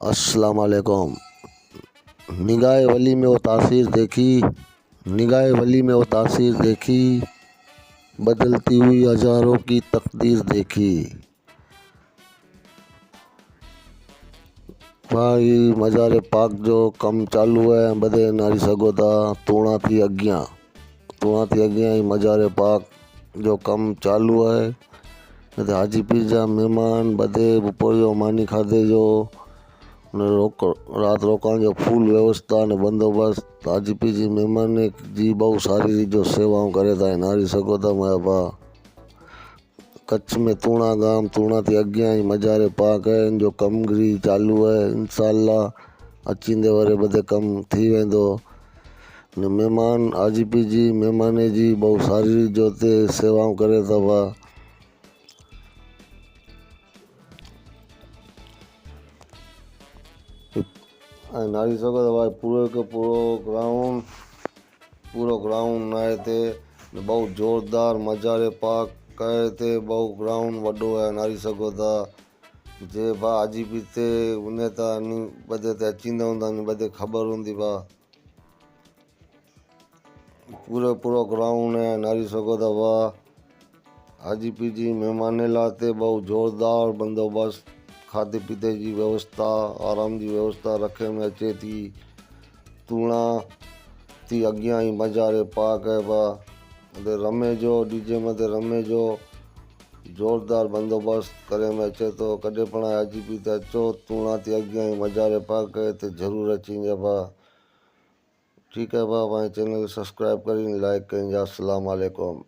अस्सलाम वालेकुम। निगाहे वली में वो तासीर देखी, निगाहे वली में वो तासीर देखी, बदलती हुई हज़ारों की तकदीर देखी। भाई मज़ार पाक जो कम चालू है बदे नारी सघो था। तूणा थी अॻियां ई मज़ार पाक जो कम चालू है। न त हाजी पीर जा महिमान बदे बपोर जो मानी खाधे जो रात रोकण जो फूल व्यवस्था ने बंदोबस्त। हाजी पीर जी महिमान जी बहुत सारी जो सेवाऊं करे था नारी सघो था। मायाबा कच्छ में तूणा गांव तूणा थी अॻियां ई मज़ार पाक है, इन जो कमगिरी चालू है। इंशाअल्लाह अचींदे वारे बदे कम थी वेंदो। ने महिमान हाजी पीर जी महिमान जी बहुत सारी जो ते सेवाऊं करे था। नारी सघो था भाई पूरो के पूरो ग्राउंड आए थे। बहुत जोरदार मज़ार पाक कहे थे। बहुत ग्राउंड वॾो है नारी सघो था। जे भा हाजी पीर ते उन था नी बदे ते अचींदा हूंदा नी बदे ख़बर हूंदी भा। पूरो ग्राउंड है नारी सघो था वाह। हाजी पीर जी महिमान लाते बहुत जोरदार बंदोबस्त, खाधे पीते जी व्यवस्था, आराम जी व्यवस्था रखे में अचे थी। तूणा थी अॻियां ई मज़ार पाक है बा। रमे जो डीजे मथे रमे जो जोरदार बंदोबस्त करे में अचे तो। कॾहिं पण हाजी पीर ते अचो तूणा थी अॻियां ई मज़ार पाक है ते ज़रूर अचिजे बा। ठीक है बा। भाई चैनल सब्सक्राइब करें, लाइक करें। अस्सलाम वालेकुम।